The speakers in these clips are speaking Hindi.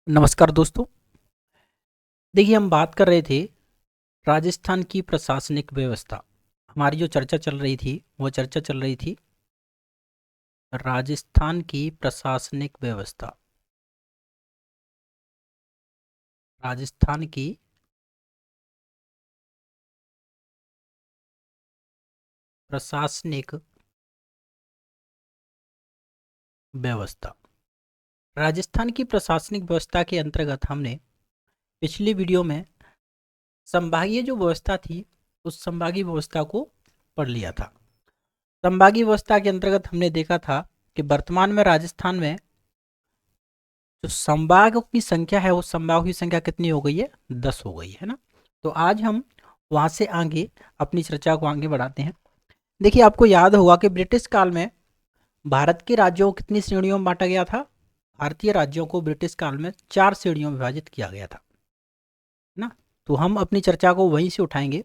नमस्कार दोस्तों। देखिए, हम बात कर रहे थे राजस्थान की प्रशासनिक व्यवस्था। हमारी जो चर्चा चल रही थी वो चर्चा चल रही थी राजस्थान की प्रशासनिक व्यवस्था। राजस्थान की प्रशासनिक व्यवस्था। राजस्थान की प्रशासनिक व्यवस्था के अंतर्गत हमने पिछली वीडियो में संभागीय जो व्यवस्था थी उस संभागीय व्यवस्था को पढ़ लिया था। संभागीय व्यवस्था के अंतर्गत हमने देखा था कि वर्तमान में राजस्थान में जो संभागों की संख्या है वो संभागों की संख्या कितनी हो गई है? 10 हो गई है ना। तो आज हम वहां से आगे अपनी चर्चा को आगे बढ़ाते हैं। देखिए, आपको याद होगा कि ब्रिटिश काल में भारत के राज्यों को कितनी श्रेणियों में बांटा गया था? भारतीय राज्यों को ब्रिटिश काल में 4 श्रेणियों में विभाजित किया गया था, है ना। तो हम अपनी चर्चा को वहीं से उठाएंगे।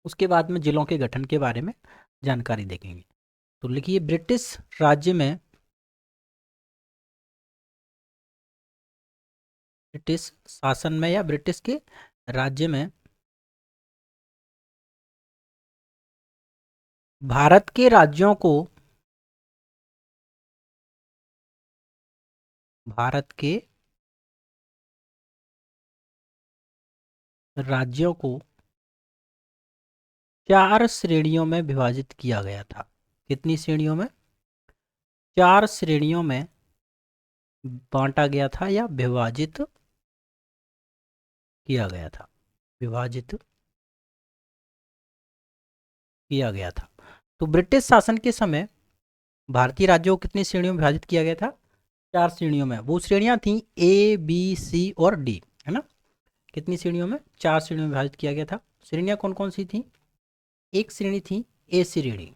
उसके बाद में जिलों के गठन के बारे में जानकारी देखेंगे। तो लिखिए, ब्रिटिश राज्य में, ब्रिटिश शासन में या ब्रिटिश के राज्य में भारत के राज्यों को, भारत के राज्यों को 4 श्रेणियों में विभाजित किया गया था। कितनी श्रेणियों में? 4 श्रेणियों में बांटा गया था या विभाजित किया गया था। विभाजित किया गया था। तो ब्रिटिश शासन के समय भारतीय राज्यों को कितनी श्रेणियों में विभाजित किया गया था? 4 श्रेणियों में। वो श्रेणियां थी ए, बी, सी और डी, है ना। कितनी श्रेणियों में? 4 श्रेणियों में विभाजित किया गया था। श्रेणियां कौन कौन सी थी? एक श्रेणी थी ए श्रेणी।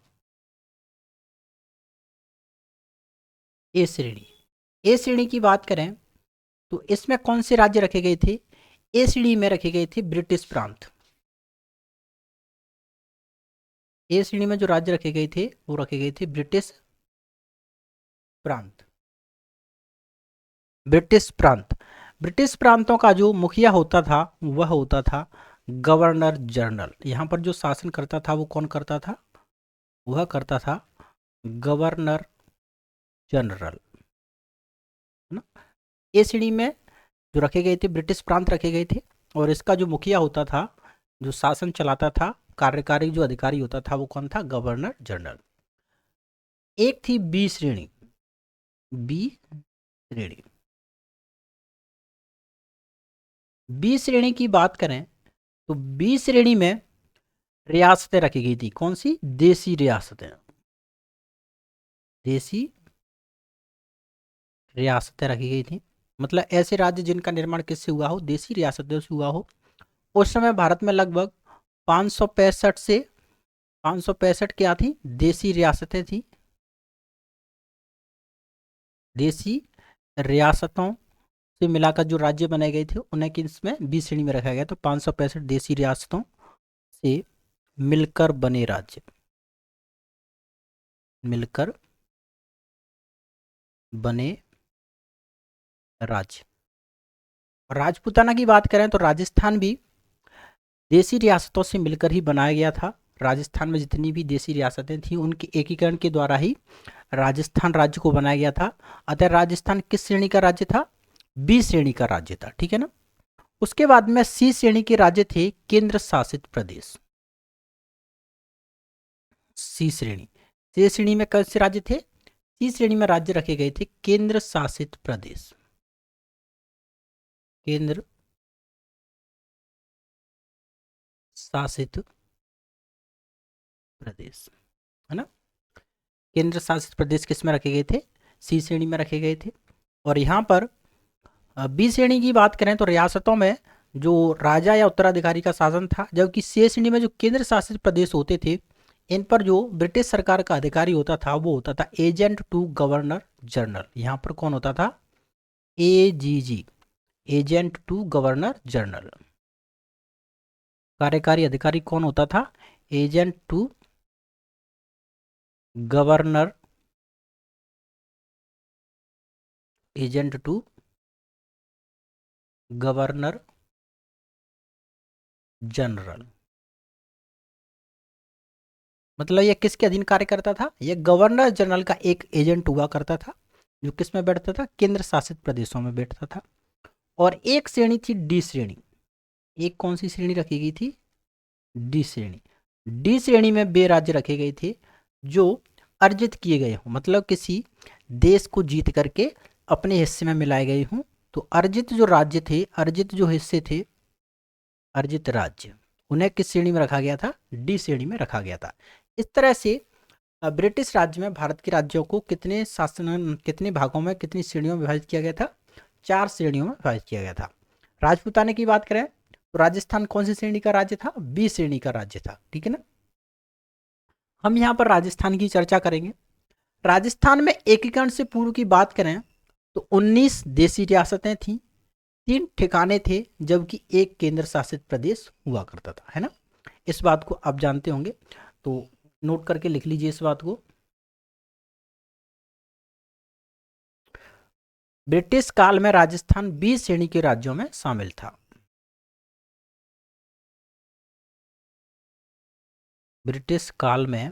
ए श्रेणी, ए श्रेणी की बात करें तो इसमें कौन से राज्य रखे गए थे? ए श्रेणी में रखे गए थे ब्रिटिश प्रांत। ए श्रेणी में जो राज्य रखे गए थे वो रखे गए थे ब्रिटिश प्रांत। ब्रिटिश प्रांत, ब्रिटिश प्रांतों का जो मुखिया होता था वह होता था गवर्नर जनरल। यहाँ पर जो शासन करता था वो कौन करता था? वह करता था गवर्नर जनरल, है ना। ए श्रेणी में जो रखे गए थे ब्रिटिश प्रांत रखे गए थे, और इसका जो मुखिया होता था, जो शासन चलाता था, कार्यकारी जो अधिकारी होता था वो कौन था? Governor general. एक थी बी श्रेणी। बी श्रेणी, बी श्रेणी की बात करें तो बी श्रेणी में रियासतें रखी गई थी। कौन सी? देसी रियासतें। देसी रियासतें रखी गई थी, मतलब ऐसे राज्य जिनका निर्माण किससे हुआ हो? देसी रियासतों से हुआ हो। उस समय भारत में लगभग 565 से 565 क्या थी? देसी रियासतें थी। देसी रियासतों से मिलाकर जो राज्य बनाए गए थे उन्हें किसमें? बी श्रेणी में रखा गया। तो 565 देसी रियासतों से मिलकर बने राज्य, मिलकर बने राज्य। राजपूताना की बात करें तो राजस्थान भी देसी रियासतों से मिलकर ही बनाया गया था। राजस्थान में जितनी भी देसी रियासतें थीं उनके एकीकरण के द्वारा ही राजस्थान राज्य को बनाया गया था। अतः राजस्थान किस श्रेणी का राज्य था? बी श्रेणी का राज्य था, ठीक है ना। उसके बाद में सी श्रेणी के राज्य थे केंद्र शासित प्रदेश। सी श्रेणी, सी श्रेणी में कौन से राज्य थे? सी श्रेणी में राज्य रखे गए थे केंद्र शासित प्रदेश। केंद्र शासित प्रदेश, है ना। केंद्र शासित प्रदेश किस में रखे गए थे? सी श्रेणी में रखे गए थे। और यहाँ पर बी श्रेणी की बात करें तो रियासतों में जो राजा या उत्तराधिकारी का शासन था, जबकि सी श्रेणी में जो केंद्र शासित प्रदेश होते थे इन पर जो ब्रिटिश सरकार का अधिकारी होता था वो होता था एजेंट टू गवर्नर जनरल। यहाँ पर कौन होता था? AGG, agent to governor general. कार्यकारी अधिकारी कौन होता था? Agent to governor, agent to governor general. मतलब ये किसके अधीन कार्य करता था? ये गवर्नर जनरल का एक एजेंट हुआ करता था, जो किस में बैठता था? केंद्र शासित प्रदेशों में बैठता था। और एक श्रेणी थी डी श्रेणी। एक कौन सी श्रेणी रखी गई थी? डी श्रेणी। डी श्रेणी में वे राज्य रखे गए थे जो अर्जित किए गए हों, मतलब किसी देश को जीत करके अपने हिस्से में मिलाए गए हों। तो अर्जित जो राज्य थे, अर्जित जो हिस्से थे, अर्जित राज्य, उन्हें किस श्रेणी में रखा गया था? डी श्रेणी में रखा गया था। इस तरह से ब्रिटिश राज्य में भारत के राज्यों को कितने भागों में, कितनी श्रेणियों में विभाजित किया गया था? 4 श्रेणियों में विभाजित किया गया था। राजपूताने की बात करें तो राजस्थान कौन सी श्रेणी का राज्य था? बी श्रेणी का राज्य था, ठीक है ना। हम यहाँ पर राजस्थान की चर्चा करेंगे। राजस्थान में एकीकरण से पूर्व की बात करें तो 19 देशी रियासतें थीं, 3 ठिकाने थे, जबकि एक केंद्र शासित प्रदेश हुआ करता था, है ना। इस बात को आप जानते होंगे, तो नोट करके लिख लीजिए इस बात को। ब्रिटिश काल में राजस्थान 20 श्रेणी के राज्यों में शामिल था। ब्रिटिश काल में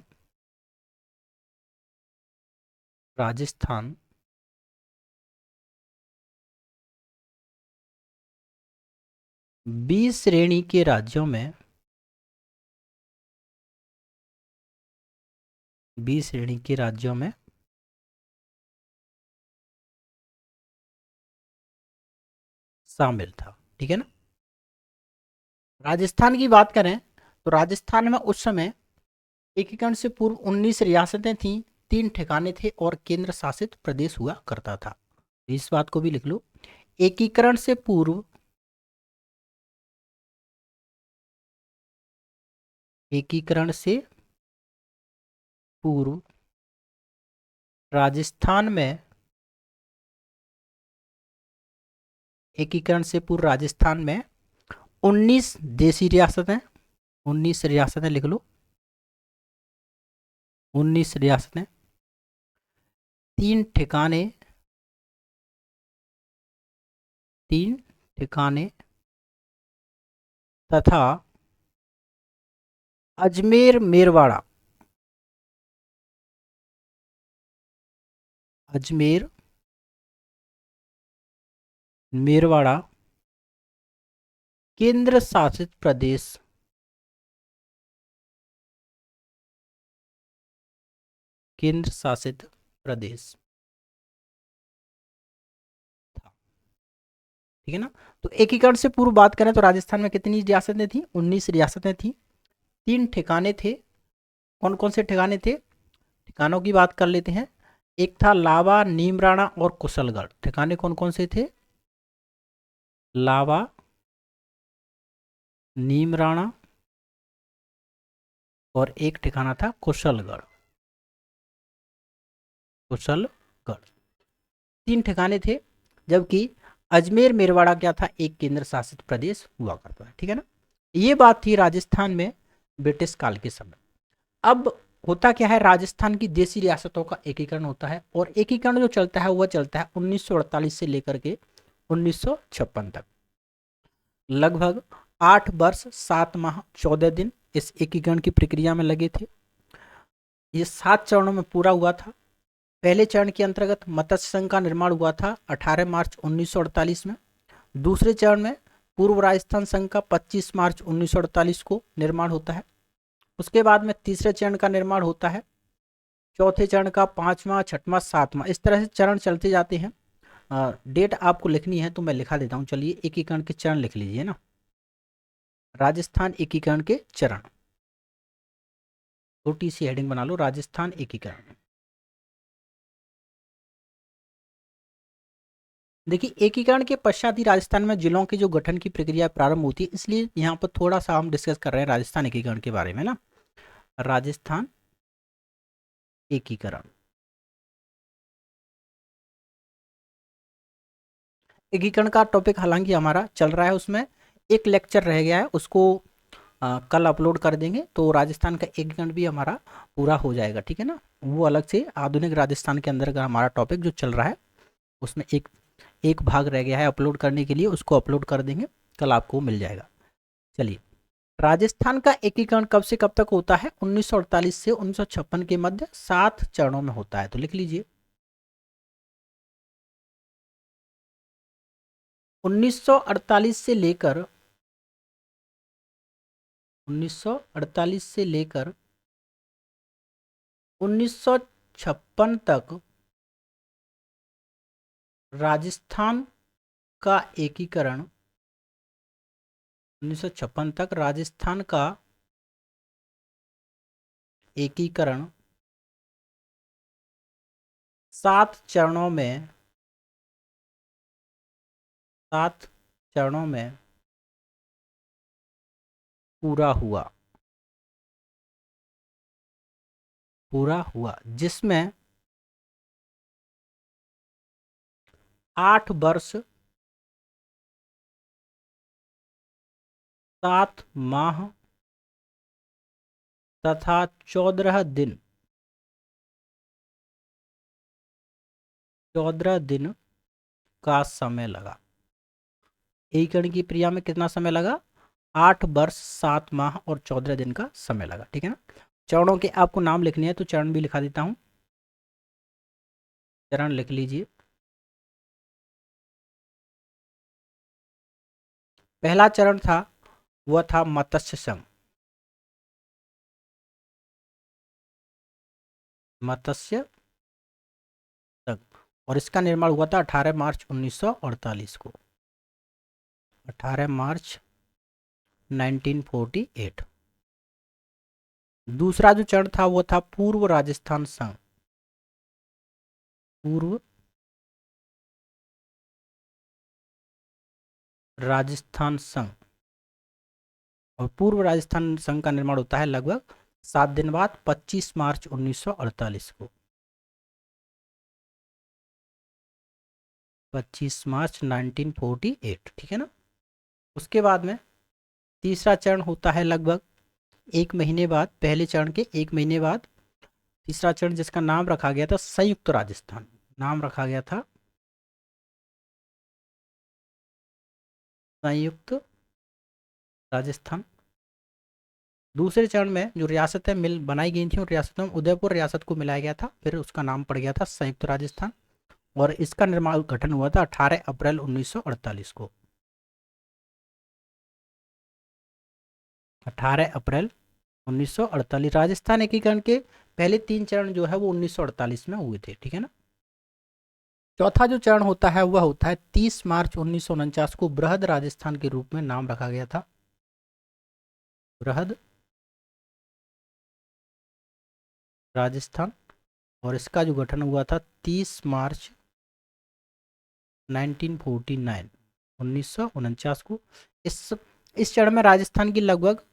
राजस्थान 20 श्रेणी के राज्यों में, 20 श्रेणी के राज्यों में शामिल था, ठीक है ना। राजस्थान की बात करें तो राजस्थान में उस समय एकीकरण से पूर्व 19 रियासतें थीं, 3 ठिकाने थे और केंद्र शासित प्रदेश हुआ करता था। इस बात को भी लिख लो। एकीकरण से पूर्व, एकीकरण से पूर्व राजस्थान में, एकीकरण से पूर्व राजस्थान में 19 देशी रियासतें, 19 रियासतें लिख लो, 19 रियासतें, 3 ठिकाने, 3 ठिकाने तथा अजमेर मेरवाड़ा, अजमेर मेरवाड़ा केंद्र शासित प्रदेश, केंद्र शासित प्रदेश था, ठीक है ना। तो एकीकरण से पूर्व बात करें तो राजस्थान में कितनी रियासतें थी? 19 रियासतें थी, 3 ठिकाने थे। कौन कौन से ठिकाने थे? ठिकानों की बात कर लेते हैं। एक था लावा, नीमराणा और कुशलगढ़। ठिकाने कौन कौन से थे? लावा, नीमराणा और एक ठिकाना था कुशलगढ़, कुशलगढ़, 3 ठिकाने थे। जबकि अजमेर मेरवाड़ा क्या था? एक केंद्र शासित प्रदेश हुआ करता है, ठीक है ना। ये बात थी राजस्थान में ब्रिटिश काल के समय। अब होता क्या है, राजस्थान की देशी रियासतों का एकीकरण होता है और एकीकरण जो चलता है वह चलता है 1948 से लेकर के 1956 तक। लगभग 8 वर्ष 7 माह 14 दिन इस एकीकरण की प्रक्रिया में लगे थे। ये 7 चरणों में पूरा हुआ था। पहले चरण के अंतर्गत मत्स्य संघ का निर्माण हुआ था 18 मार्च 1948 में। दूसरे चरण में पूर्व राजस्थान संघ का 25 मार्च 1948 को निर्माण होता है। उसके बाद में तीसरे चरण का निर्माण होता है, चौथे चरण का 5वां, 6वां, 7वां, इस तरह से चरण चलते जाते हैं। डेट आपको लिखनी है तो मैं लिखा देता हूँ। चलिए एकीकरण के चरण लिख लीजिए ना। राजस्थान एकीकरण के चरण, छोटी सी हेडिंग बना लो, राजस्थान एकीकरण। देखिए एकीकरण के पश्चात ही राजस्थान में जिलों के जो गठन की प्रक्रिया प्रारंभ होती है, इसलिए यहाँ पर थोड़ा सा हम डिस्कस कर रहे हैं राजस्थान एकीकरण के बारे में ना। राजस्थान एकीकरण, एकीकरण का टॉपिक हालांकि हमारा चल रहा है, उसमें एक लेक्चर रह गया है, उसको कल अपलोड कर देंगे तो राजस्थान का एकीकरण भी हमारा पूरा हो जाएगा, ठीक है ना। वो अलग से आधुनिक राजस्थान के अंदर का हमारा टॉपिक जो चल रहा है उसमें एक एक भाग रह गया है अपलोड करने के लिए, उसको अपलोड कर देंगे, कल आपको मिल जाएगा। चलिए, राजस्थान का एकीकरण कब से कब तक होता है? 1948 से 1956 के मध्य 7 चरणों में होता है। तो लिख लीजिए 1948 से लेकर 1948 से लेकर 1956 तक राजस्थान का एकीकरण, 1956 तक राजस्थान का एकीकरण 7 चरणों में 7 चरणों में पूरा हुआ, जिसमें 8 वर्ष 7 माह तथा 14 दिन का समय लगा। एकीकरण की प्रक्रिया में कितना समय लगा? 8 वर्ष 7 माह और 14 दिन का समय लगा। ठीक है ना। चरणों के आपको नाम लिखने हैं तो चरण भी लिखा देता हूं। चरण लिख लीजिए। पहला चरण था, वह था मत्स्य संघ। मत्स्य संघ, और इसका निर्माण हुआ था 18 मार्च 1948 को। 18 मार्च 1948। दूसरा जो चरण था वो था पूर्व राजस्थान संघ। पूर्व राजस्थान संघ, और पूर्व राजस्थान संघ का निर्माण होता है लगभग 7 दिन बाद 25 मार्च 1948 को। 25 मार्च 1948। ठीक है ना। उसके बाद में तीसरा चरण होता है लगभग 1 महीने बाद, पहले चरण के 1 महीने बाद तीसरा चरण, जिसका नाम रखा गया था संयुक्त राजस्थान। नाम रखा गया था संयुक्त राजस्थान। दूसरे चरण में जो रियासतें मिल बनाई गई थी उन रियासतों में उदयपुर रियासत को मिलाया गया था, फिर उसका नाम पड़ गया था संयुक्त राजस्थान, और इसका निर्माण गठन हुआ था 18 अप्रैल 1948 को। 18 अप्रैल 1948। राजस्थान एकीकरण के पहले 3 चरण जो है वो 1948 में हुए थे। ठीक है ना। चौथा जो चरण होता है वह होता है 30 मार्च 1949 को, बृहद राजस्थान के रूप में नाम रखा गया था। बृहद राजस्थान, और इसका जो गठन हुआ था 30 मार्च 1949 1949 को। इस चरण में राजस्थान की लगभग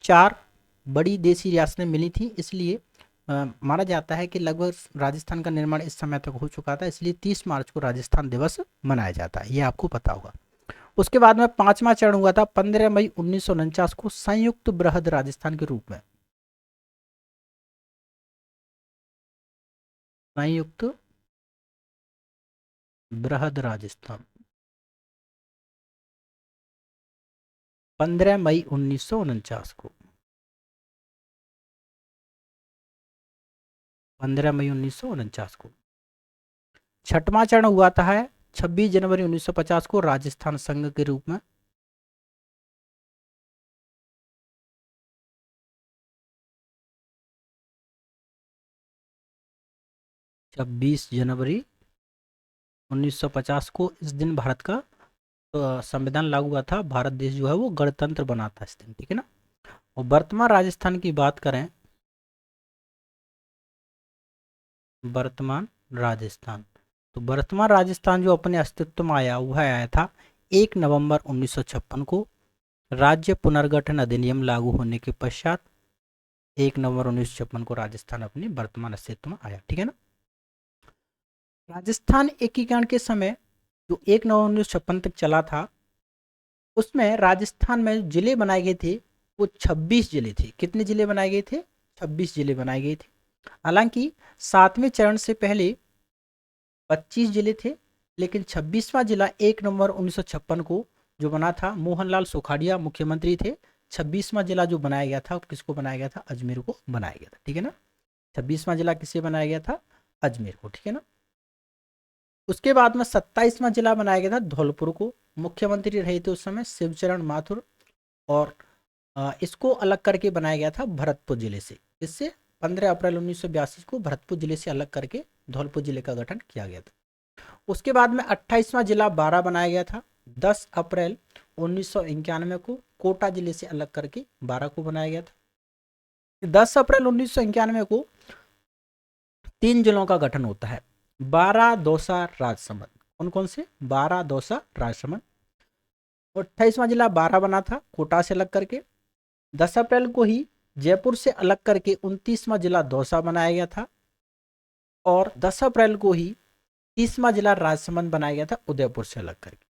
4 बड़ी देशी रियासतें मिली थी, इसलिए माना जाता है कि लगभग राजस्थान का निर्माण इस समय तक हो चुका था, इसलिए 30 मार्च को राजस्थान दिवस मनाया जाता है, ये आपको पता होगा। उसके बाद में 5वां चरण हुआ था 15 मई 1949 को, संयुक्त बृहद राजस्थान के रूप में। संयुक्त बृहद राजस्थान 15 मई 1949 को। 15 मई 1949 को। 6वां चरण हुआ था 26 जनवरी 1950 को, राजस्थान संघ के रूप में। 26 जनवरी 1950 को इस दिन भारत का संविधान लागू हुआ था, भारत देश जो है वो गणतंत्र बना था इस दिन। ठीक है ना। और वर्तमान राजस्थान की बात करें, वर्तमान राजस्थान, तो वर्तमान राजस्थान जो अपने अस्तित्व में आया वह आया था 1 नवंबर 1956 को। राज्य पुनर्गठन अधिनियम लागू होने के पश्चात 1 नवंबर 1956 को राजस्थान अपने वर्तमान अस्तित्व में आया। ठीक है ना। राजस्थान एकीकरण के समय जो 1 नवंबर 1956 तक चला था, उसमें राजस्थान में जिले बनाए गए थे वो 26 जिले थे। कितने जिले बनाए गए थे? 26 जिले बनाए गए थे। हालांकि 7वें चरण से पहले 25 जिले थे, लेकिन 26वां जिला 1 नवंबर 1956 को जो बना था, मोहनलाल सुखाड़िया मुख्यमंत्री थे। 26वां जिला जो बनाया गया था, किसको बनाया गया था? अजमेर को बनाया गया था, ठीक है ना। 26वां जिला किसे बनाया गया था? अजमेर को, ठीक है ना। उसके बाद में 27वां जिला बनाया गया था धौलपुर को। मुख्यमंत्री रहे थे उस समय शिवचरण माथुर, और इसको अलग करके बनाया गया था भरतपुर जिले से। इससे 15 अप्रैल 1982 को भरतपुर जिले से अलग करके धौलपुर जिले का गठन किया गया था। उसके बाद में 28वां जिला बारा बनाया गया था। 10 अप्रैल 1991 को कोटा जिले से अलग करके बारा को बनाया गया था। 10 अप्रैल 1991 को 3 जिलों का गठन होता है, बारा, दौसा, राजसमंद। कौन कौन से? बारा, दौसा, राजसमंद। 28वां जिला बारा बना था कोटा से अलग करके। 10 अप्रैल को ही जयपुर से अलग करके 29वां जिला दौसा बनाया गया था, और 10 अप्रैल को ही 30वां जिला राजसमंद बनाया गया था उदयपुर से अलग करके।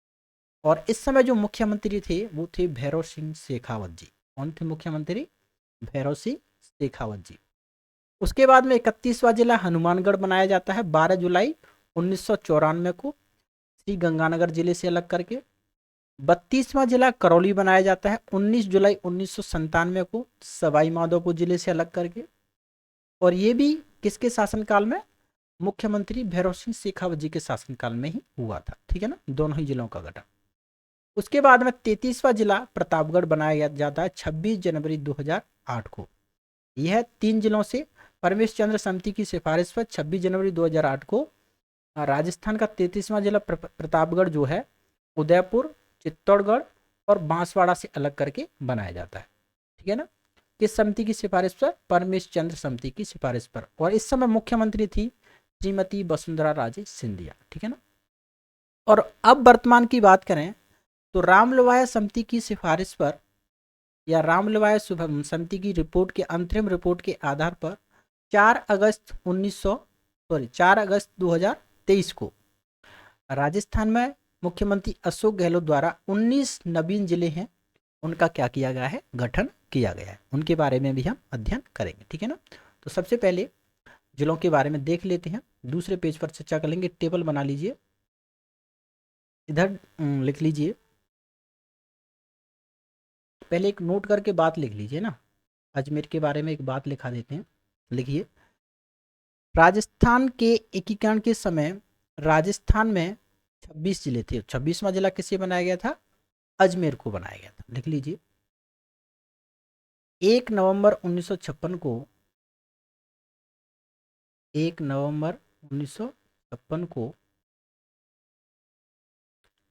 और इस समय जो मुख्यमंत्री थे वो थे भैरव सिंह शेखावत जी। कौन थे मुख्यमंत्री? भैरव सिंह शेखावत जी। उसके बाद में 31वां जिला हनुमानगढ़ बनाया जाता है 12 जुलाई 1994 को श्री गंगानगर जिले से अलग करके। 32वां जिला करौली बनाया जाता है 19 जुलाई 1997 को सवाई माधोपुर जिले से अलग करके। और ये भी किसके शासनकाल में? मुख्यमंत्री भैरव सिंह शेखावत जी के शासनकाल में ही हुआ था, ठीक है ना, दोनों ही जिलों का गठन। उसके बाद में 33वां जिला प्रतापगढ़ बनाया जाता है 26 जनवरी 2008 को। यह 3 जिलों से परमेश चंद्र समिति की सिफारिश पर 26 जनवरी 2008 को राजस्थान का 33वां जिला प्रतापगढ़ जो है उदयपुर, चित्तौड़गढ़ और बांसवाड़ा से अलग करके बनाया जाता है, ठीक है ना। किस समिति की सिफारिश पर? परमेश चंद्र समिति की सिफारिश पर। और इस समय मुख्यमंत्री थी श्रीमती वसुंधरा राजे सिंधिया, ठीक है ना। और अब वर्तमान की बात करें तो रामलवाया समिति की सिफारिश पर, या रामलवाया समिति की रिपोर्ट के अंतरिम रिपोर्ट के आधार पर 4 अगस्त 2023 को राजस्थान में मुख्यमंत्री अशोक गहलोत द्वारा 19 नवीन जिले हैं, उनका क्या किया गया है? गठन किया गया है। उनके बारे में भी हम अध्ययन करेंगे, ठीक है ना। तो सबसे पहले जिलों के बारे में देख लेते हैं, दूसरे पेज पर चर्चा कर लेंगे। टेबल बना लीजिए, इधर लिख लीजिए, पहले एक नोट करके बात लिख लीजिए ना। अजमेर के बारे में एक बात लिखा देते हैं, लिखिए। राजस्थान के एकीकरण के समय राजस्थान में 26 जिले थे। 26वां जिला किसे बनाया गया था? अजमेर को बनाया गया था, लिख लीजिए। 1 नवंबर 1956 को 1 नवंबर 1956 को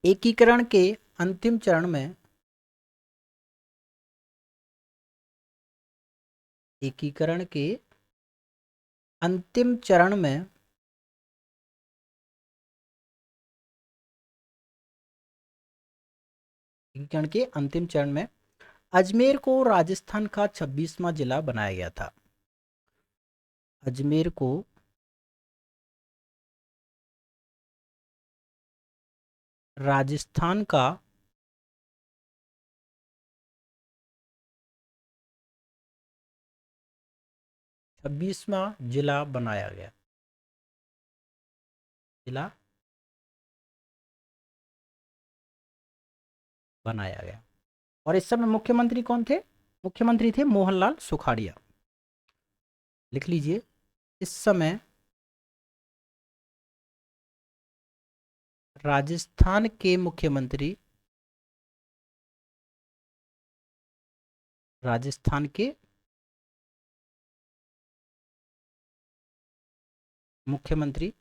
एकीकरण के अंतिम चरण में एकीकरण के अंतिम चरण में एकीकरण के अंतिम चरण में अजमेर को राजस्थान का 26वां जिला बनाया गया था। अजमेर को राजस्थान का 26वां जिला बनाया गया। जिला बनाया गया। और इस समय मुख्यमंत्री कौन थे? मुख्यमंत्री थे मोहनलाल सुखाड़िया, लिख लीजिए। इस समय राजस्थान के मुख्यमंत्री राजस्थान के मुख्यमंत्री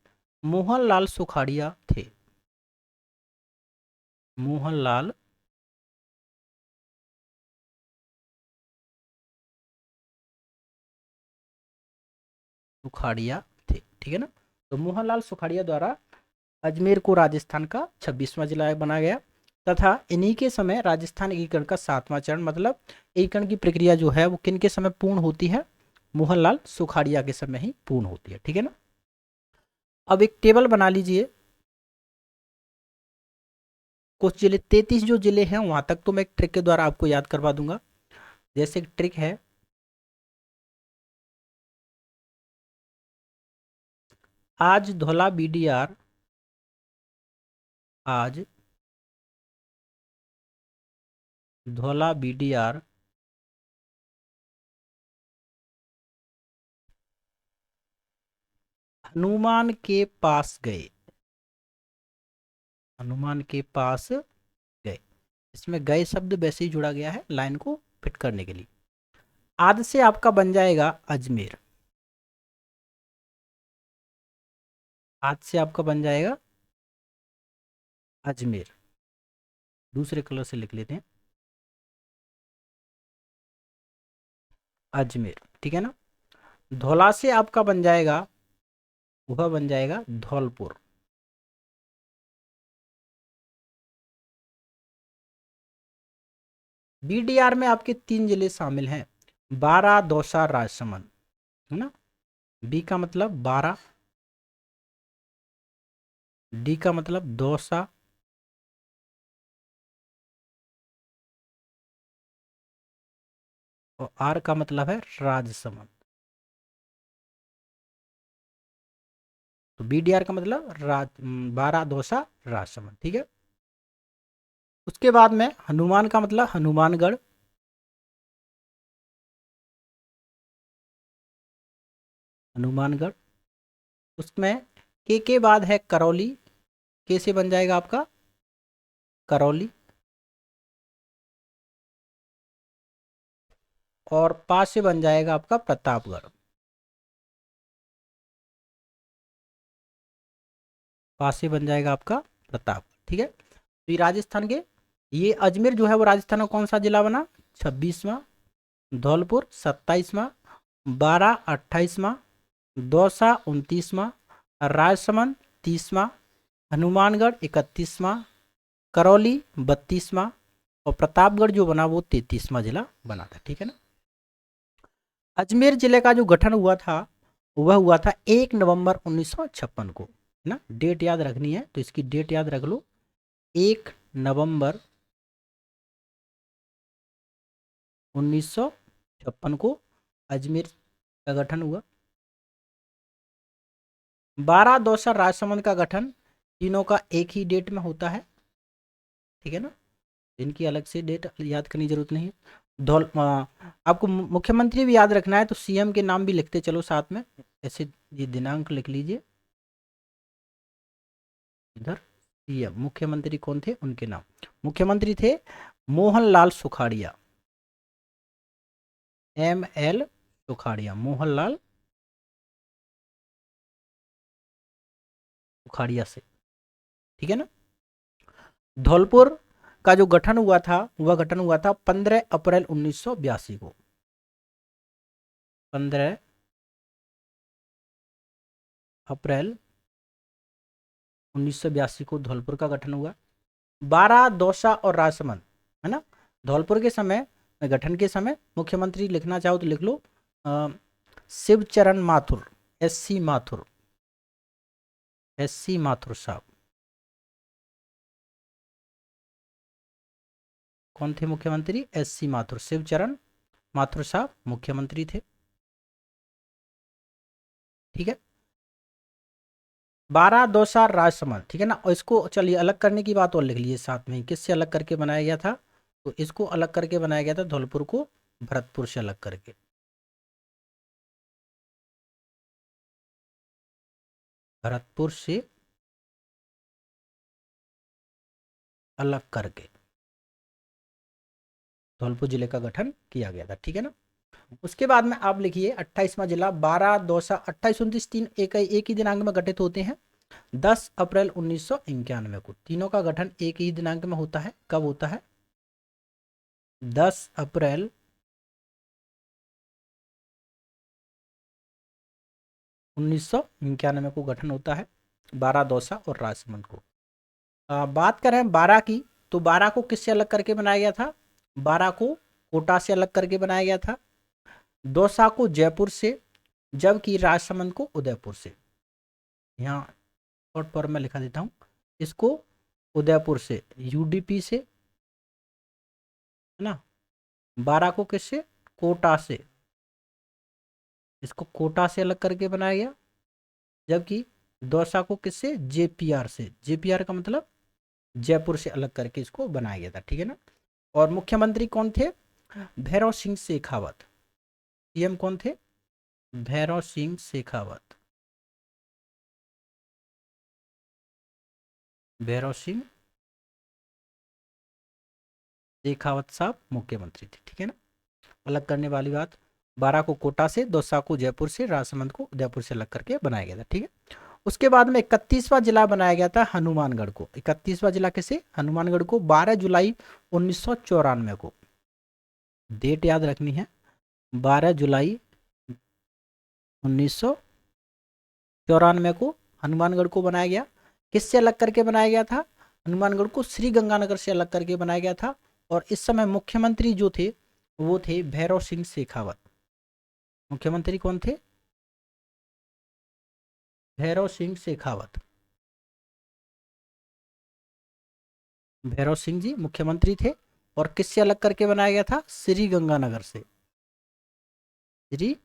मोहनलाल सुखाड़िया थे। मोहनलाल सुखाड़िया थे, ठीक है ना। तो मोहनलाल सुखाड़िया द्वारा अजमेर को राजस्थान का 26वां जिला बनाया गया, तथा इन्हीं के समय राजस्थान एकीकरण का 7वां चरण, मतलब एकीकरण की प्रक्रिया जो है वो किन के समय पूर्ण होती है? मोहनलाल सुखाड़िया के समय ही पूर्ण होती है, ठीक है ना। अब एक टेबल बना लीजिए। कुछ जिले 33 जो जिले हैं वहां तक तो मैं एक ट्रिक के द्वारा आपको याद करवा दूंगा। जैसे एक ट्रिक है, आज धौला BDR आज धौला BDR हनुमान के पास गए। हनुमान के पास गए, इसमें गए शब्द वैसे ही जुड़ा गया है लाइन को फिट करने के लिए। आज से आपका बन जाएगा अजमेर। आज से आपका बन जाएगा अजमेर। दूसरे कलर से लिख लेते हैं, अजमेर, ठीक है ना। धौला से आपका बन जाएगा, वह बन जाएगा धौलपुर। BDR में आपके 3 जिले शामिल हैं, बारा, दौसा, राजसमंद, है ना। बी का मतलब बारा, डी का मतलब दौसा, और आर का मतलब है राजसमंद। तो BDR का मतलब बारा, दौसा, राजसमंद, ठीक है। उसके बाद में हनुमान का मतलब हनुमानगढ़। हनुमानगढ़। उसमें के बाद है करौली। के से बन जाएगा आपका करौली। और पा से बन जाएगा आपका प्रतापगढ़। पा से बन जाएगा आपका प्रताप, ठीक है। तो ये राजस्थान के, ये अजमेर जो है वो राजस्थान का कौन सा जिला बना, 26वां, धौलपुर 27वां, बारा 28वां, दौसा 29वां, राजसमंद 30वां, हनुमानगढ़ 31वां, करौली 32वां, और प्रतापगढ़ जो बना वो 33वां जिला बना था, ठीक है ना। अजमेर जिले का जो गठन हुआ था वह हुआ था 1 नवंबर 1956 को, है ना। डेट याद रखनी है तो इसकी डेट याद रख लो, 1 नवंबर 1956 को अजमेर का गठन हुआ। बारा, दौसा, राजसमंद का गठन तीनों का एक ही डेट में होता है, ठीक है ना। इनकी अलग से डेट याद करने की जरूरत नहीं है। आपको मुख्यमंत्री भी याद रखना है तो CM के नाम भी लिखते चलो साथ में, ऐसे ये दिनांक लिख लीजिए इधर। CM मुख्यमंत्री कौन थे, उनके नाम। मुख्यमंत्री थे मोहनलाल सुखाड़िया, ML सुखाड़िया, मोहनलाल सुखाड़िया से, ठीक है ना। धौलपुर का जो गठन हुआ था वह गठन हुआ था 15 अप्रैल 1982 को। 15 अप्रैल 1982 को धौलपुर का गठन हुआ। बारा, दौसा और राजसमंद, है ना। धौलपुर के समय गठन के समय मुख्यमंत्री लिखना चाहो तो लिख लो शिवचरण माथुर, SC माथुर, SC माथुर साहब। कौन थे मुख्यमंत्री, SC माथुर, शिवचरण माथुर साहब मुख्यमंत्री थे, ठीक है। बारा, दौसा, राजसमंद, ठीक है ना। और इसको चलिए अलग करने की बात और लिख लीजिए साथ में, किससे अलग करके बनाया गया था, तो इसको अलग करके बनाया गया था धौलपुर को भरतपुर से अलग करके, भरतपुर से अलग करके धौलपुर जिले का गठन किया गया था, ठीक है ना। उसके बाद में आप लिखिए 28वां जिला, बारा, दौसा, 28, 29 तीन एक ही दिनांक में गठित होते हैं। 10 अप्रैल 1991 को तीनों का गठन एक ही दिनांक में होता है। कब होता है, 10 अप्रैल 1991 को गठन होता है, बारा, दौसा और राजसमंद को। बात करें बारा की, तो बारा को किससे अलग करके बनाया गया था, बारा को कोटा से अलग करके बनाया गया था, दौसा को जयपुर से, जबकि राजसमंद को उदयपुर से। यहाँ शॉर्ट फॉर्म में लिखा देता हूँ, इसको उदयपुर से, UDP से, है ना। बारा को किससे, कोटा से, इसको कोटा से अलग करके बनाया गया, जबकि दौसा को किससे, JPR से। JPR का मतलब जयपुर से अलग करके इसको बनाया गया था, ठीक है ना। और मुख्यमंत्री कौन थे? भैरव सिंह शेखावत। सीएम कौन थे? भैरव सिंह शेखावत। भैरव सिंह शेखावत साहब मुख्यमंत्री थे, ठीक है ना। अलग करने वाली बात, 12 को कोटा से, दौसा को जयपुर से, राजसमंद को उदयपुर से अलग करके बनाया गया था, ठीक है। उसके बाद में 31वां जिला बनाया गया था हनुमानगढ़ को। 31वां जिला किसे? हनुमानगढ़ को 12 जुलाई 1994 को। डेट याद रखनी है, 12 जुलाई 1994 को हनुमानगढ़ को बनाया गया। किससे अलग करके बनाया गया था? हनुमानगढ़ को श्री गंगानगर से अलग करके बनाया गया था। और इस समय मुख्यमंत्री जो थे वो थे भैरव सिंह शेखावत। मुख्यमंत्री कौन थे? भैरव सिंह शेखावत। भैरव सिंह जी मुख्यमंत्री थे। और किससे अलग करके बनाया गया था? श्री गंगानगर से। श्री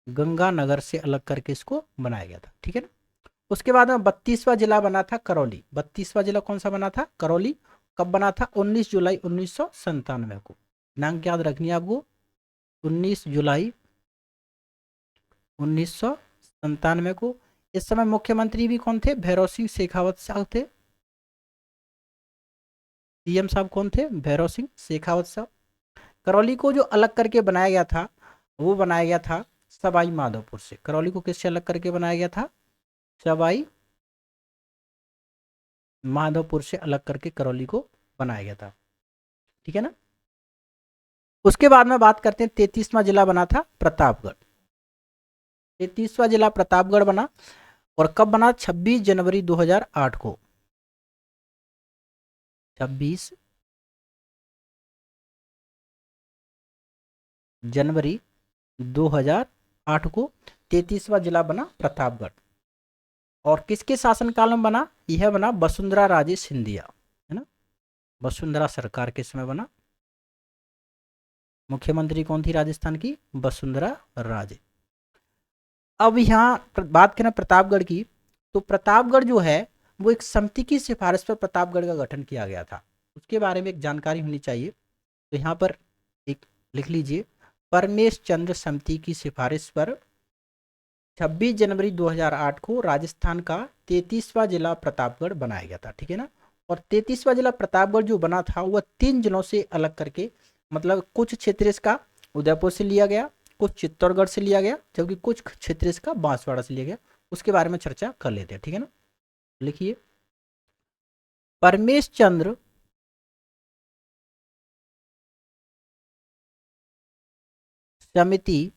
गंगानगर से अलग करके इसको बनाया गया था, ठीक है ना। उसके बाद में 32वां जिला बना था करौली। 32वां जिला कौन सा बना था? करौली। कब बना था? 19 जुलाई 1997 को। दिनांक याद रखनी है आपको, 19 जुलाई 1997 को। इस समय मुख्यमंत्री भी कौन थे? भैरव सिंह शेखावत साहब थे। सीएम साहब कौन थे? भैरव सिंह शेखावत साहब। करौली को जो अलग करके बनाया गया था वो बनाया गया था सवाई माधोपुर से। करौली को किससे अलग करके बनाया गया था? सवाई माधोपुर से अलग करके करौली को बनाया गया था, ठीक है ना। उसके बाद में बात करते हैं 33वां जिला बना था प्रतापगढ़। 33वां जिला प्रतापगढ़ बना। और कब बना? 26 जनवरी 2008 को। 26 जनवरी 2008 को 33वां जिला बना प्रतापगढ़। और किसके शासनकाल में बना? यह बना वसुंधरा राजे सिंधिया, है ना। वसुंधरा सरकार के समय बना। मुख्यमंत्री कौन थी राजस्थान की? वसुंधरा राजे। अब यहाँ बात करें प्रतापगढ़ की, तो प्रतापगढ़ जो है वो एक समिति की सिफारिश पर प्रतापगढ़ का गठन किया गया था। उसके बारे में एक जानकारी होनी चाहिए, तो यहाँ पर एक लिख लीजिए, परमेश चंद्र समिति की सिफारिश पर 26 जनवरी 2008 को राजस्थान का 33वां जिला प्रतापगढ़ बनाया गया था, ठीक है ना। और 33वां जिला प्रतापगढ़ जो बना था वह 3 जिलों से अलग करके, मतलब कुछ क्षेत्र इसका उदयपुर से लिया गया, कुछ चित्तौड़गढ़ से लिया गया, जबकि कुछ क्षेत्र इसका बांसवाड़ा से लिया गया। उसके बारे में चर्चा कर लेते हैं, ठीक है ना। लिखिए, परमेश चंद्र समिति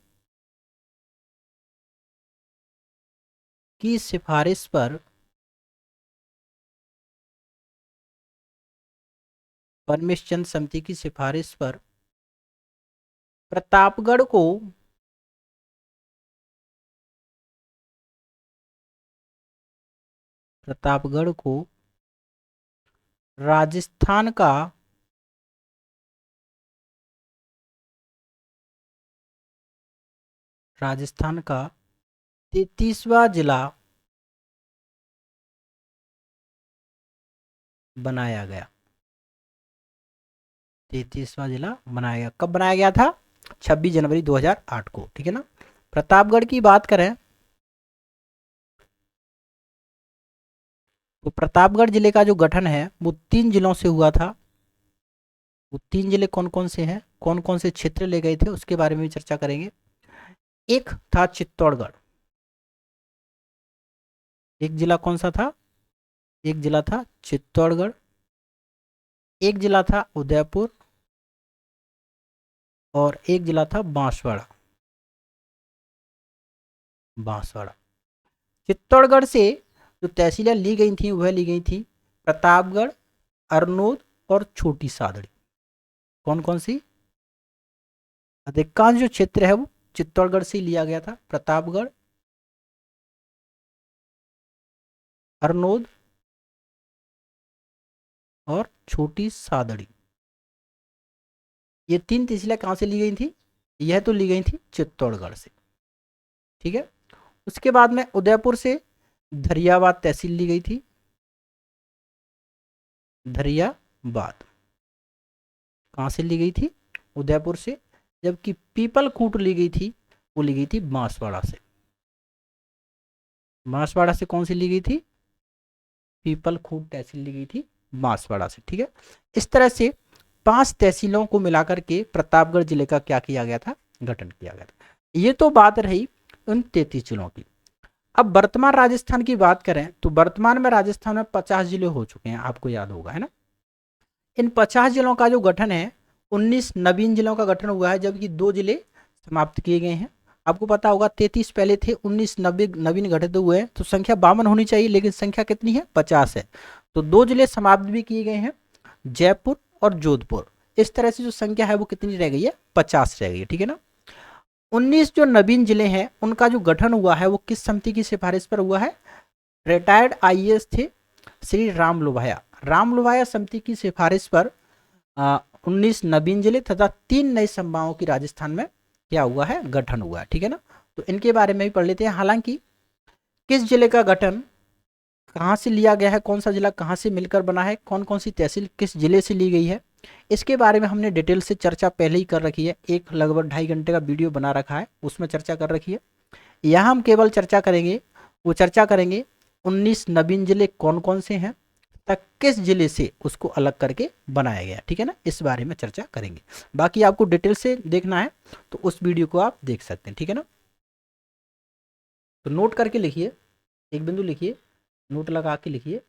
की सिफारिश पर, परमेश चंद्र समिति की सिफारिश पर प्रतापगढ़ को प्रतापगढ़ को राजस्थान का राजस्थान का 33वां जिला बनाया गया। 33वां जिला बनाया गया। कब बनाया गया था? 26 जनवरी 2008 को, ठीक है ना। प्रतापगढ़ की बात करें तो प्रतापगढ़ जिले का जो गठन है वो 3 जिलों से हुआ था। वो 3 जिले कौन कौन से हैं, कौन कौन से क्षेत्र ले गए थे, उसके बारे में भी चर्चा करेंगे। एक था चित्तौड़गढ़। एक जिला कौन सा था? एक जिला था चित्तौड़गढ़। एक जिला था उदयपुर। और एक जिला था बांसवाड़ा। बांसवाड़ा। चित्तौड़गढ़ से जो तहसीलें ली गई थी वह ली गई थी प्रतापगढ़, अरनोद और छोटी सादड़ी। कौन कौन सी? अधिकांश जो क्षेत्र है वो चित्तौड़गढ़ से लिया गया था। प्रतापगढ़, अरनोद और छोटी सादड़ी, ये 3 तहसीलें कहाँ से ली गई थी? यह तो ली गई थी चित्तौड़गढ़ से, ठीक है। उसके बाद में उदयपुर से धरियावाद तहसील ली गई थी। धरियाबाद। कहाँ से ली गई थी? उदयपुर से। जबकि पीपल खूट ली गई थी, वो ली गई थी बांसवाड़ा से। बांसवाड़ा से कौन सी ली गई थी? पीपल खूट तहसील ली गई थी बांसवाड़ा से। ठीक है, इस तरह से 5 तहसीलों को मिलाकर के प्रतापगढ़ जिले का क्या किया गया था? गठन किया गया था। ये तो बात रही उन 33 जिलों की। अब वर्तमान राजस्थान की बात करें तो वर्तमान में राजस्थान में 50 जिले हो चुके हैं, आपको याद होगा, है ना। इन 50 जिलों का जो गठन है, 19 नवीन जिलों का गठन हुआ है, जबकि 2 जिले समाप्त किए गए हैं। आपको पता होगा 33 पहले थे, 19 नवीन गठित हुए हैं, तो संख्या 52 होनी चाहिए, लेकिन संख्या कितनी है? 50 है। तो 2 जिले समाप्त भी किए गए हैं, जयपुर और जोधपुर। इस तरह से जो संख्या है वो कितनी रह गई है? 50 रह गई है। ठीक है ना। 19 जो नवीन जिले हैं उनका जो गठन हुआ है वो किस समिति की सिफारिश पर हुआ है? रिटायर्ड आईएएस थे श्री राम लोभाया। राम लोभाया समिति की सिफारिश पर 19 नवीन जिले तथा 3 नए संभागों की राजस्थान में क्या हुआ है? गठन हुआ है। ठीक है ना। तो इनके बारे में भी पढ़ लेते हैं। हालांकि किस जिले का गठन कहाँ से लिया गया है, कौन सा जिला कहाँ से मिलकर बना है, कौन कौन सी तहसील किस जिले से ली गई है, इसके बारे में हमने डिटेल से चर्चा पहले ही कर रखी है। एक लगभग 2.5 घंटे का वीडियो बना रखा है, उसमें चर्चा कर रखी है। यहाँ हम केवल चर्चा करेंगे, वो चर्चा करेंगे 19 नवीन जिले कौन कौन से हैं तक किस जिले से उसको अलग करके बनाया गया। ठीक है ना, इस बारे में चर्चा करेंगे। बाकी आपको डिटेल से देखना है तो उस वीडियो को आप देख सकते हैं। ठीक है ना। तो नोट करके लिखिए, एक बिंदु लिखिए, नोट लगा के लिखिए।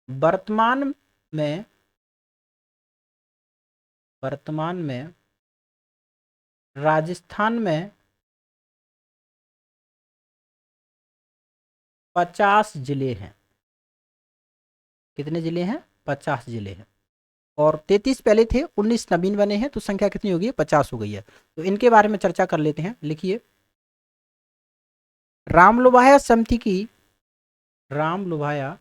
वर्तमान में राजस्थान में 50 जिले हैं। कितने जिले हैं? 50 जिले हैं। और 33 पहले थे, 19 नवीन बने हैं, तो संख्या कितनी होगी? 50 हो गई है। तो इनके बारे में चर्चा कर लेते हैं। लिखिए, राम लोभाया समिति की, राम लोभाया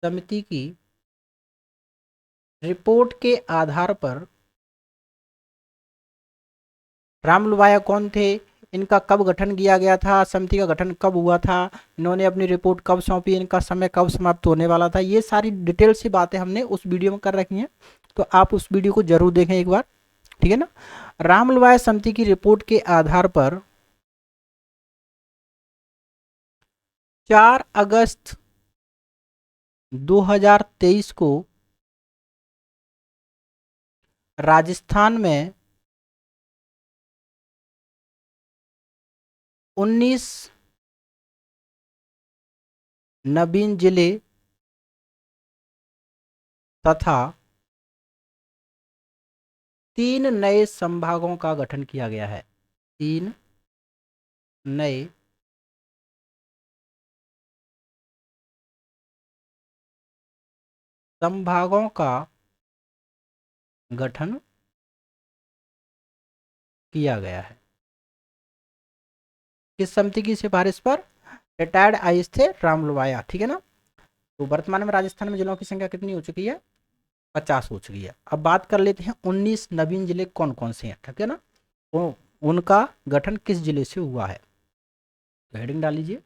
समिति की रिपोर्ट के आधार पर, राम लोभाया कौन थे, इनका कब गठन किया गया था, समिति का गठन कब हुआ था, इन्होंने अपनी रिपोर्ट कब सौंपी, इनका समय कब समाप्त होने वाला था, ये सारी डिटेल सी बातें हमने उस वीडियो में कर रखी हैं। तो आप उस वीडियो को जरूर देखें एक बार। ठीक है ना। राम लोभाया समिति की रिपोर्ट के आधार पर 4 अगस्त 2023 को राजस्थान में 19 नवीन जिले तथा 3 नए संभागों का गठन किया गया है। 3 नए संभागों का गठन किया गया है। किस समिति की सिफारिश पर? रिटायर्ड आईएएस थे राम लोभाया। ठीक है ना। तो वर्तमान में राजस्थान में जिलों की संख्या कितनी हो चुकी है? 50 हो चुकी है। अब बात कर लेते हैं 19 नवीन जिले कौन कौन से हैं। ठीक है ना। वो उनका गठन किस जिले से हुआ है? तो हेडिंग डाल लीजिए,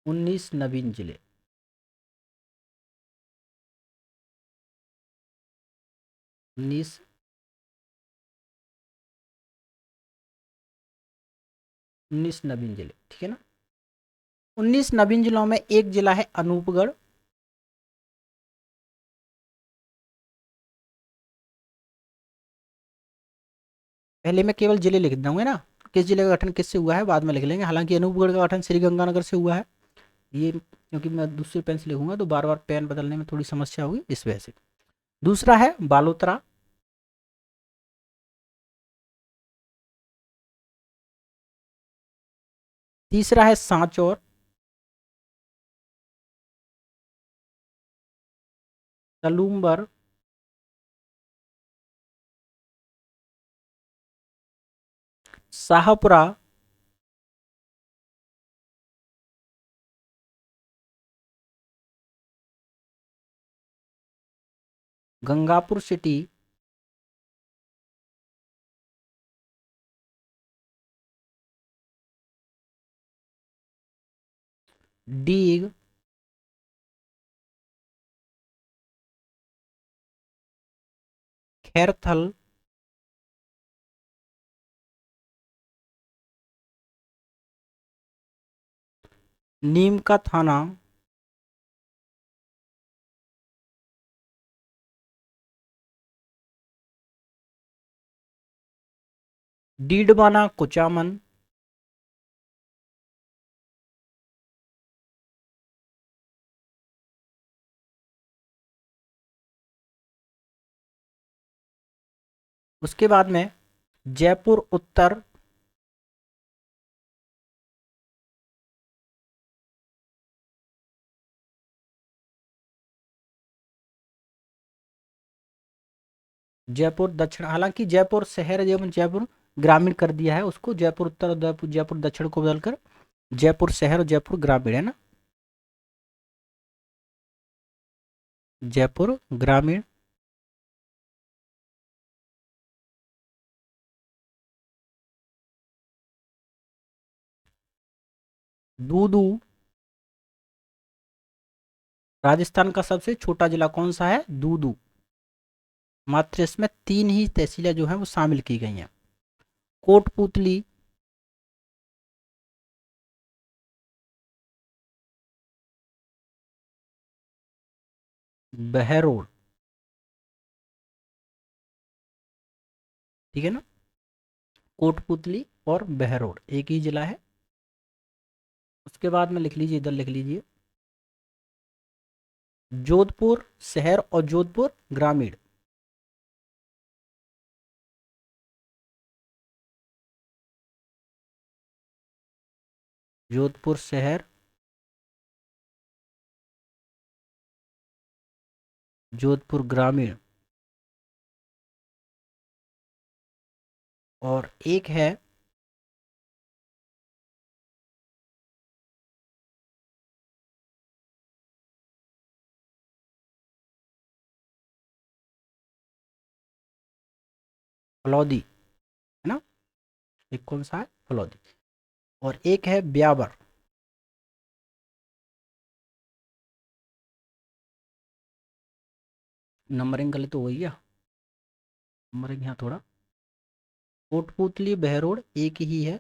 19 नवीन जिले। 19 19 नवीन जिले। ठीक है ना। 19 नवीन जिलों में एक जिला है अनूपगढ़। पहले मैं केवल जिले लिख दूंगा ना, किस जिले का गठन किससे हुआ है बाद में लिख लेंगे। हालांकि अनूपगढ़ का गठन श्री गंगानगर से हुआ है। ये क्योंकि मैं दूसरे पेन से लिखूंगा तो बार बार पेन बदलने में थोड़ी समस्या होगी, इस वजह से। दूसरा है बालोतरा। तीसरा है सांचौर। तलुम्बर। शाहपुरा। गंगापुर सिटी। डीग, खैरथल, नीम का थाना, डीडवाना, कुचामन, उसके बाद में जयपुर उत्तर, जयपुर दक्षिण, हालांकि जयपुर शहर एवं जयपुर ग्रामीण कर दिया है उसको, जयपुर उत्तर और जयपुर दक्षिण को बदलकर जयपुर शहर और जयपुर ग्रामीण है ना, जयपुर ग्रामीण। दूदू, राजस्थान का सबसे छोटा जिला कौन सा है? दूदू। मात्र इसमें 3 ही तहसीलें जो हैं वो शामिल की गई हैं। कोटपुतली, बहरोड, ठीक है ना, कोटपुतली और बहरोड एक ही जिला है। उसके बाद में लिख लीजिए, इधर लिख लीजिए, जोधपुर शहर और जोधपुर ग्रामीण। जोधपुर शहर, जोधपुर ग्रामीण। और एक है फलौदी, है ना, एक कौन सा है? फलौदी। और एक है ब्यावर। नंबरिंग गलत हो गई है, नंबरिंग यहाँ थोड़ा। कोटपुतली बहरोड एक ही है।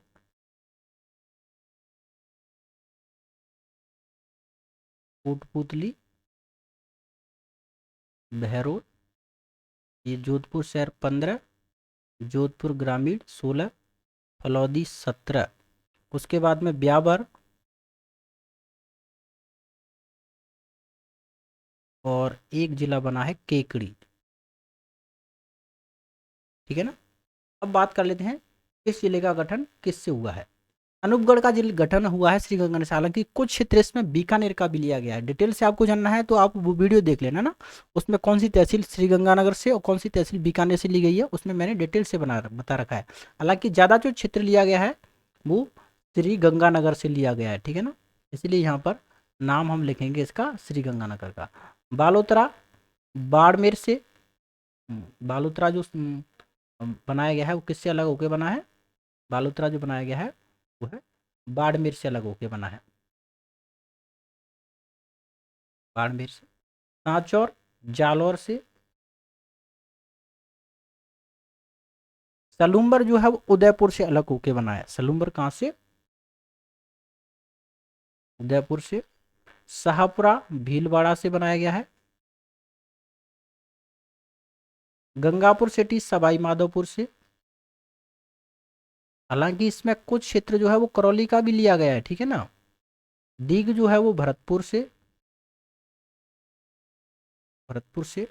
कोटपुतली बहरोड, ये जोधपुर शहर 15, जोधपुर ग्रामीण 16, फलौदी 17। उसके बाद में ब्यावर और एक जिला बना है केकड़ी, ठीक है ना। अब बात कर लेते हैं इस जिले का गठन किससे हुआ है। अनूपगढ़ का जिला गठन हुआ है श्रीगंगानगर से। हालांकि कुछ क्षेत्र इसमें बीकानेर का भी लिया गया है। डिटेल से आपको जानना है तो आप वो वीडियो देख लेना ना, उसमें कौन सी तहसील श्रीगंगानगर से और कौन सी तहसील बीकानेर से ली गई है, उसमें मैंने डिटेल से बता रखा है। हालांकि ज़्यादा जो क्षेत्र लिया गया है वो श्रीगंगानगर से लिया गया है, ठीक है ना, इसलिए यहाँ पर नाम हम लिखेंगे इसका श्रीगंगानगर का। बालोतरा बाड़मेर से, बालोतरा जो बनाया गया है वो किससे अलग होकर बना है? बालोतरा जो बनाया गया है वो है बाड़मेर से अलग होकर बना है, बाड़मेर से। सांचौर जालौर से। सलूम्बर जो है वो उदयपुर से अलग होकर बना है। सलूम्बर कहाँ से? उदयपुर से। शाहपुरा भीलवाड़ा से बनाया गया है। गंगापुर सिटी सवाई माधोपुर से। हालांकि इसमें कुछ क्षेत्र जो है वो करौली का भी लिया गया है, ठीक है ना। दीग जो है वो भरतपुर से, भरतपुर से।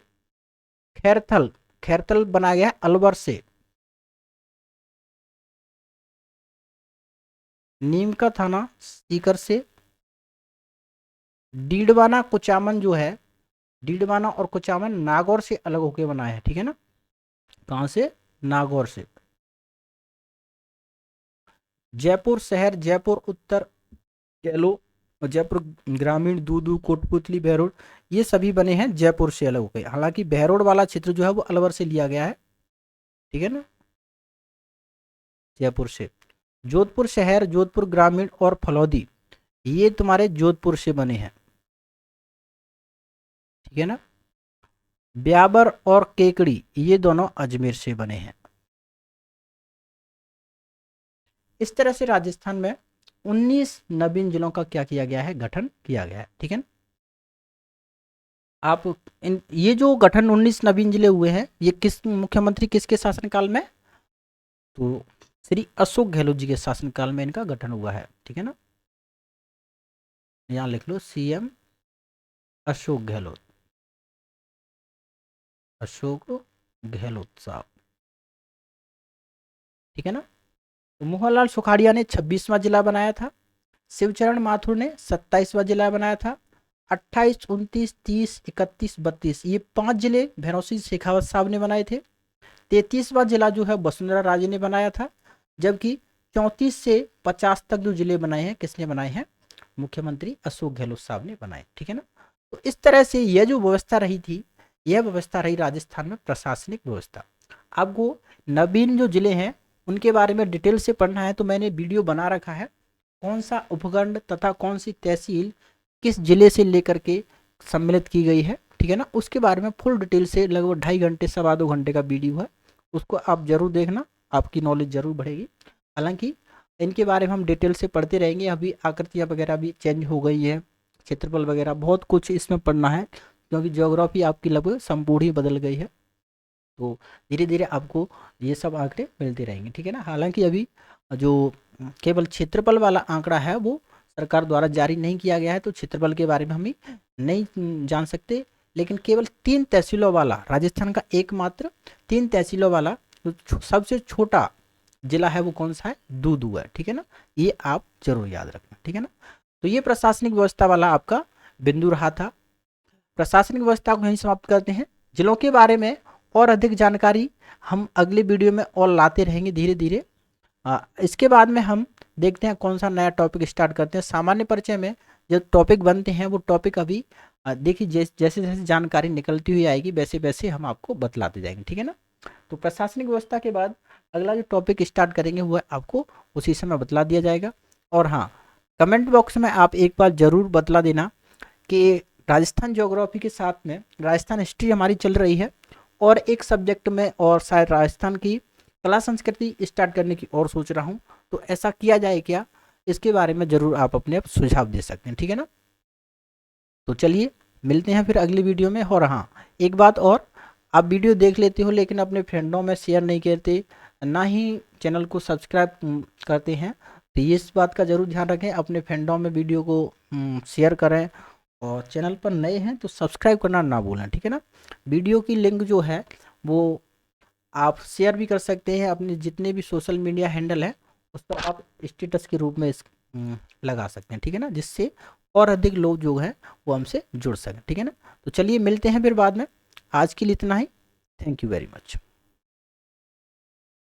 खैरथल, खैरथल बनाया गया है अलवर से। नीम का थाना सीकर से। डीडवाना कुचामन जो है, डीडवाना और कुचामन नागौर से अलग होकर बना है, ठीक है ना। कहाँ से? नागौर से। जयपुर शहर, जयपुर उत्तर कह लो, और जयपुर ग्रामीण, दूदू, कोटपुतली, बहरोड, ये सभी बने हैं जयपुर से अलग होकर। हालांकि बहरोड वाला क्षेत्र जो है वो अलवर से लिया गया है, ठीक है ना, जयपुर से। जोधपुर शहर, जोधपुर ग्रामीण और फलौदी, ये तुम्हारे जोधपुर से बने हैं, ठीक है ना। ब्यावर और केकड़ी ये दोनों अजमेर से बने हैं। इस तरह से राजस्थान में 19 नवीन जिलों का क्या किया गया है, गठन किया गया है, ठीक है ना। आप ये जो गठन 19 नवीन जिले हुए हैं, ये किस मुख्यमंत्री किसके शासनकाल में, तो श्री अशोक गहलोत जी के शासनकाल में इनका गठन हुआ है, ठीक है ना। यहाँ लिख लो सीएम अशोक गहलोत, अशोक गहलोत साहब, ठीक है ना। तो मोहनलाल सुखाड़िया ने 26वां जिला बनाया था, शिवचरण माथुर ने 27वां जिला बनाया था। 28, 29, 30, 31, 32 ये 5 जिले भैरव सिंह शेखावत साहब ने बनाए थे। 33वां जिला जो है वसुंधरा राजे ने बनाया था, जबकि 34 से 50 तक जो जिले बनाए हैं किसने बनाए हैं, मुख्यमंत्री अशोक गहलोत साहब ने बनाए, ठीक है ना। तो इस तरह से यह जो व्यवस्था रही थी, यह व्यवस्था रही राजस्थान में प्रशासनिक व्यवस्था। आपको नवीन जो जिले हैं उनके बारे में डिटेल से पढ़ना है तो मैंने वीडियो बना रखा है, कौन सा उपखंड तथा कौन सी तहसील किस जिले से लेकर के सम्मिलित की गई है, ठीक है ना। उसके बारे में फुल डिटेल से लगभग 2.5 घंटे 2.25 घंटे का वीडियो है, उसको आप जरूर देखना, आपकी नॉलेज जरूर बढ़ेगी। हालांकि इनके बारे में हम डिटेल से पढ़ते रहेंगे, अभी आकृतियाँ वगैरह भी चेंज हो गई है, क्षेत्रफल वगैरह बहुत कुछ इसमें पढ़ना है, क्योंकि ज्योग्राफी आपकी लगभग संपूर्ण ही बदल गई है। तो धीरे धीरे आपको ये सब आंकड़े मिलते रहेंगे, ठीक है ना। हालांकि अभी जो केवल क्षेत्रफल वाला आंकड़ा है वो सरकार द्वारा जारी नहीं किया गया है, तो क्षेत्रफल के बारे में हम नहीं जान सकते, लेकिन केवल 3 तहसीलों वाला राजस्थान का एकमात्र 3 तहसीलों वाला जो सबसे छोटा जिला है वो कौन सा है, दूदू है, ठीक है ना। ये आप जरूर याद रखना, ठीक है ना। तो ये प्रशासनिक व्यवस्था वाला आपका बिंदु रहा था। प्रशासनिक व्यवस्था को यहीं समाप्त करते हैं। जिलों के बारे में और अधिक जानकारी हम अगले वीडियो में और लाते रहेंगे धीरे धीरे। इसके बाद में हम देखते हैं कौन सा नया टॉपिक स्टार्ट करते हैं। सामान्य परिचय में जो टॉपिक बनते हैं वो टॉपिक अभी देखिए जैसे जैसे जानकारी निकलती हुई आएगी वैसे वैसे हम आपको बतलाते जाएंगे, ठीक है ना। तो प्रशासनिक व्यवस्था के बाद अगला जो टॉपिक स्टार्ट करेंगे वो आपको उसी समय बतला दिया जाएगा। और हाँ, कमेंट बॉक्स में आप एक बार ज़रूर बतला देना कि राजस्थान ज्योग्राफी के साथ में राजस्थान हिस्ट्री हमारी चल रही है, और एक सब्जेक्ट में और शायद राजस्थान की कला संस्कृति स्टार्ट करने की और सोच रहा हूँ, तो ऐसा किया जाए क्या, इसके बारे में ज़रूर आप अपने सुझाव दे सकते हैं, ठीक है ना। तो चलिए मिलते हैं फिर अगली वीडियो में। और हाँ, एक बात और, आप वीडियो देख लेते हो लेकिन अपने फ्रेंडों में शेयर नहीं करते, ना ही चैनल को सब्सक्राइब करते हैं, तो ये इस बात का ज़रूर ध्यान रखें, अपने फ्रेंडों में वीडियो को शेयर करें, और चैनल पर नए हैं तो सब्सक्राइब करना ना भूलें, ठीक है ना। वीडियो की लिंक जो है वो आप शेयर भी कर सकते हैं, अपने जितने भी सोशल मीडिया हैंडल है उस पर आप स्टेटस के रूप में लगा सकते हैं, ठीक है ना, जिससे और अधिक लोग जो है वो हमसे जुड़ सकें, ठीक है ना। तो चलिए मिलते हैं फिर बाद में, आज के लिए इतना ही। Thank you very much.